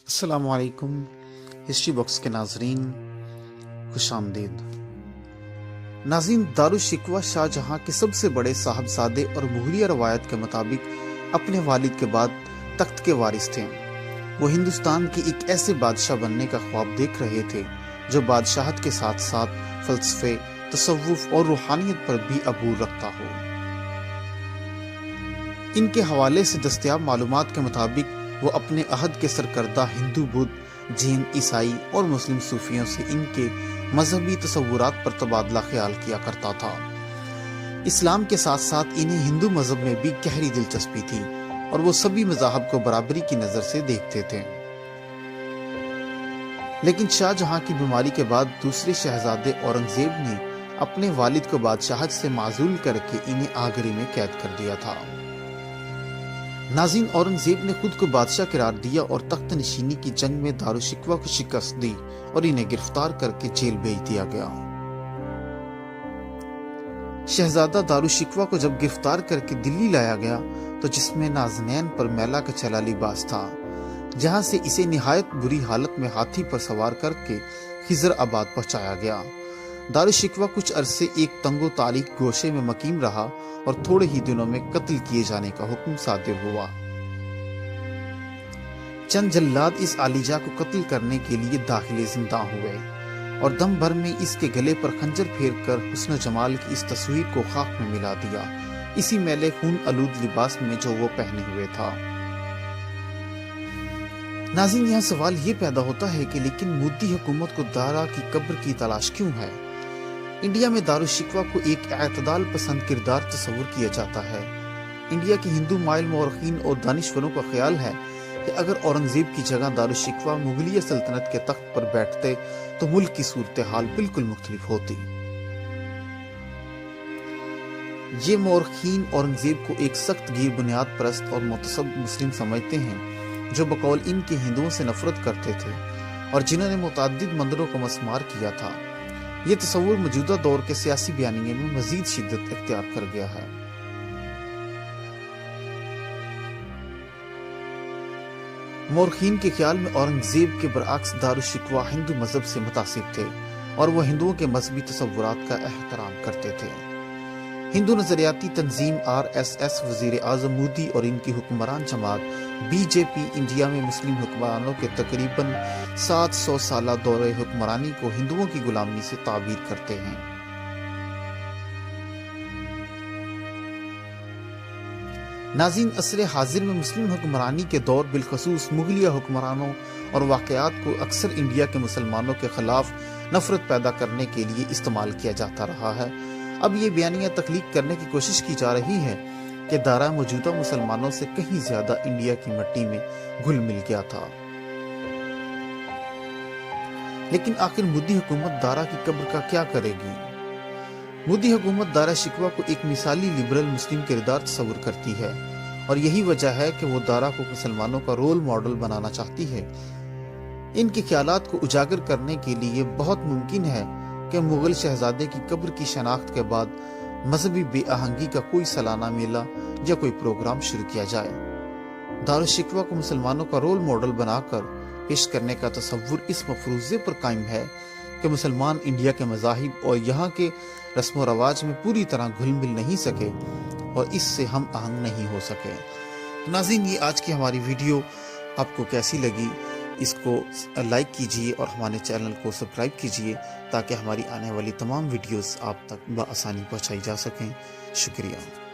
السلام علیکم history box کے ناظرین، خوش آمدید۔ ناظرین، دارالشکوہ شاہ جہاں کے سب سے بڑے صاحبزادے اور مغلیہ روایت کے مطابق اپنے والد کے بعد تخت کے وارث تھے۔ وہ ہندوستان کے ایک ایسے بادشاہ بننے کا خواب دیکھ رہے تھے جو بادشاہت کے ساتھ ساتھ فلسفے، تصوف اور روحانیت پر بھی عبور رکھتا ہو۔ ان کے حوالے سے دستیاب معلومات کے مطابق وہ اپنے عہد کے سرکردہ ہندو، بدھ، جین، عیسائی اور مسلم صوفیوں سے ان کے مذہبی تصورات پر تبادلہ خیال کیا کرتا تھا۔ اسلام کے ساتھ ساتھ انہیں ہندو مذہب میں بھی گہری دلچسپی تھی اور وہ سبھی مذاہب کو برابری کی نظر سے دیکھتے تھے۔ لیکن شاہ جہاں کی بیماری کے بعد دوسرے شہزادے اورنگزیب نے اپنے والد کو بادشاہت سے معزول کر کے انہیں آگرے میں قید کر دیا تھا۔ ناظرین، اورنگزیب نے خود کو بادشاہ قرار دیا اور تخت نشینی کی جنگ میں دارالشکوہ کو شکست دی اور انہیں گرفتار کر کے جیل بھیج دیا گیا۔ شہزادہ دارالشکوہ کو جب گرفتار کر کے دلی لایا گیا تو جسم نازنین پر میلا کا چلا لباس تھا، جہاں سے اسے نہایت بری حالت میں ہاتھی پر سوار کر کے خضر آباد پہنچایا گیا۔ دارالشکوہ کچھ عرصے ایک تنگ و تاریک گوشے میں مقیم رہا اور تھوڑے ہی دنوں میں قتل کیے جانے کا حکم صادر ہوا۔ چند جلاد اس عالیجا کو قتل کرنے کے لیے داخل زنداں ہوئے اور دم بھر میں اس کے گلے پر خنجر پھیر کر حسن و جمال کی اس تصویر کو خاک میں ملا دیا، اسی میلے خون آلود لباس میں جو وہ پہنے ہوئے تھا۔ ناظرین، یہاں سوال یہ پیدا ہوتا ہے کہ لیکن مودی حکومت کو دارا کی قبر کی تلاش کیوں ہے؟ انڈیا میں دارالشکوہ کو ایک اعتدال پسند کردار تصور کیا جاتا ہے۔ انڈیا کے ہندو مائل مورخین اور دانشوروں کا خیال ہے کہ اگر اورنگزیب کی جگہ دارالشکوہ مغلیہ سلطنت کے تخت پر بیٹھتے تو ملک کی صورتحال بالکل مختلف ہوتی۔ یہ مورخین اورنگزیب کو ایک سخت گیر بنیاد پرست اور متعصب مسلم سمجھتے ہیں جو بقول ان کے ہندوؤں سے نفرت کرتے تھے اور جنہوں نے متعدد مندروں کو مسمار کیا تھا۔ یہ تصور موجودہ دور کے سیاسی بیانیے میں مزید شدت اختیار کر گیا ہے۔ مورخین کے خیال میں اورنگزیب کے برعکس دارالشکوہ ہندو مذہب سے متاثر تھے اور وہ ہندوؤں کے مذہبی تصورات کا احترام کرتے تھے۔ ہندو نظریاتی تنظیم RSS وزیر اعظم مودی اور ان کی حکمران جماعت BJP انڈیا میں مسلم حکمرانوں کے تقریباً 700 سالہ دور حکمرانی کو ہندوؤں کی غلامی سے تعبیر کرتے ہیں۔ ناظرین، عصر حاضر میں مسلم حکمرانی کے دور بالخصوص مغلیہ حکمرانوں اور واقعات کو اکثر انڈیا کے مسلمانوں کے خلاف نفرت پیدا کرنے کے لیے استعمال کیا جاتا رہا ہے۔ اب یہ بیانیہ تخلیق کرنے کی کوشش کی جا رہی ہے کہ دارا موجودہ مسلمانوں سے کہیں زیادہ انڈیا کی مٹی میں گھل مل گیا تھا۔ لیکن آخر مودی حکومت دارا کی قبر کا کیا کرے گی؟ مودی حکومت دارالشکوہ کو ایک مثالی لبرل مسلم کردار تصور کرتی ہے اور یہی وجہ ہے کہ وہ دارا کو مسلمانوں کا رول ماڈل بنانا چاہتی ہے۔ ان کے خیالات کو اجاگر کرنے کے لیے بہت ممکن ہے کہ مغل شہزادے کی قبر کی شناخت کے بعد مذہبی بے آہنگی کا کوئی سالانہ میلہ یا کوئی پروگرام شروع کیا جائے۔ دارالشکوہ کو مسلمانوں کا رول ماڈل بنا کر پیش کرنے کا تصور اس مفروضے پر قائم ہے کہ مسلمان انڈیا کے مذاہب اور یہاں کے رسم و رواج میں پوری طرح گھل مل نہیں سکے اور اس سے ہم آہنگ نہیں ہو سکے۔ ناظرین، یہ آج کی ہماری ویڈیو آپ کو کیسی لگی؟ اس کو لائک کیجئے اور ہمارے چینل کو سبسکرائب کیجئے تاکہ ہماری آنے والی تمام ویڈیوز آپ تک بآسانی پہنچائی جا سکیں۔ شکریہ۔